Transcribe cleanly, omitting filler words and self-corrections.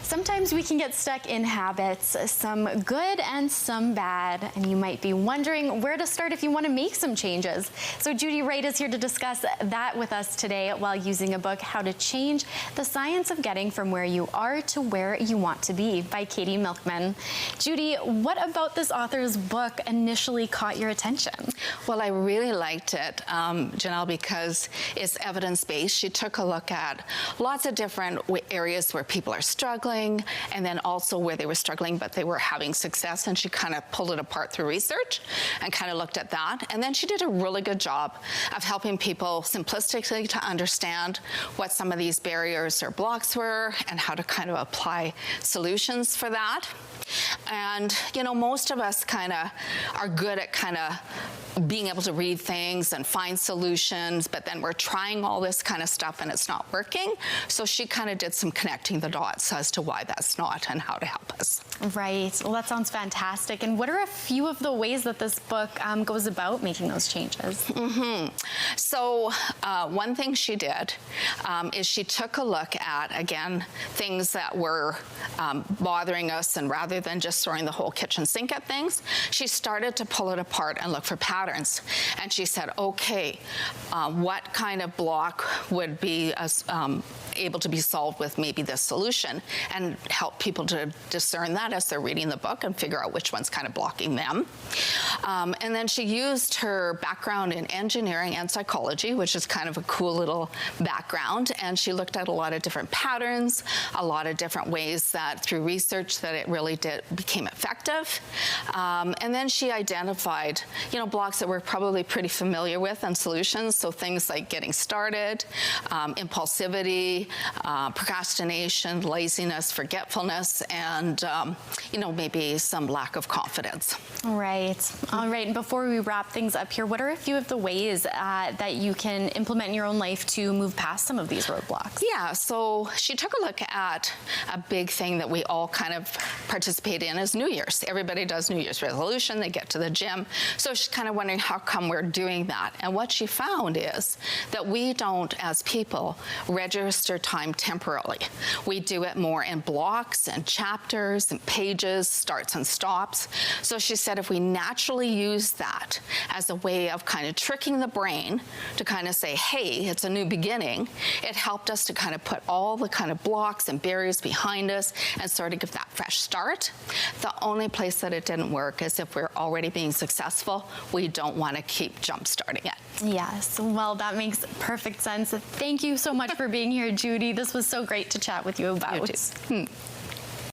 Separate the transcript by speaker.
Speaker 1: Sometimes we can get stuck in habits, some good and some bad, and you might be wondering where to start if you want to make some changes. So Judy Wright is here to discuss that with us today while using a book, How to Change the Science of Getting from Where You Are to Where You Want to Be by Katy Milkman. Judy, what about this author's book initially caught your attention?
Speaker 2: Well, I really liked it, Janelle, because it's evidence-based. She took a look at lots of different areas where people are struggling, and then also where they were struggling but they were having success, and she kind of pulled it apart through research and kind of looked at that. And then she did a really good job of helping people simplistically to understand what some of these barriers or blocks were and how to kind of apply solutions for that. And, you know, most of us kind of are good at kind of being able to read things and find solutions, but then we're trying all this kind of stuff and it's not working. So she kind of did some connecting the dots as to why that's not and how to help us.
Speaker 1: Right. Well, that sounds fantastic. And what are a few of the ways that this book goes about making those changes?
Speaker 2: So one thing she did is she took a look at, again, things that were bothering us, and rather than just throwing the whole kitchen sink at things, she started to pull it apart and look for patterns. And she said, okay, what kind of block would be able to be solved with maybe this solution, and help people to discern that as they're reading the book and figure out which one's kind of blocking them. And then she used her background in engineering and psychology, which is kind of a cool little background, and she looked at a lot of different patterns, a lot of different ways that through research that it really became effective. And then she identified, you know, blocks that we're probably pretty familiar with and solutions. So things like getting started, impulsivity, procrastination, laziness, forgetfulness, and, you know, maybe some lack of confidence.
Speaker 1: Right. All right. And before we wrap things up here, what are a few of the ways that you can implement in your own life to move past some of these roadblocks?
Speaker 2: Yeah. So she took a look at a big thing that we all kind of participate in is New Year's. Everybody does New Year's resolution. They get to the gym. So she's kind of wondering how come we're doing that. And what she found is that we don't, as people, register time temporally. We do it more in blocks and chapters and pages, starts and stops. So she said if we naturally use that as a way of kind of tricking the brain to kind of say, hey, it's a new beginning, it helped us to kind of put all the kind of blocks and barriers behind us and sort of give that fresh start. The only place that it didn't work is if we're already being successful, we don't want to keep jump starting it.
Speaker 1: Yes, well, that makes perfect sense. Thank you so much for being here, Judy. This was so great to chat with you about.
Speaker 2: You too.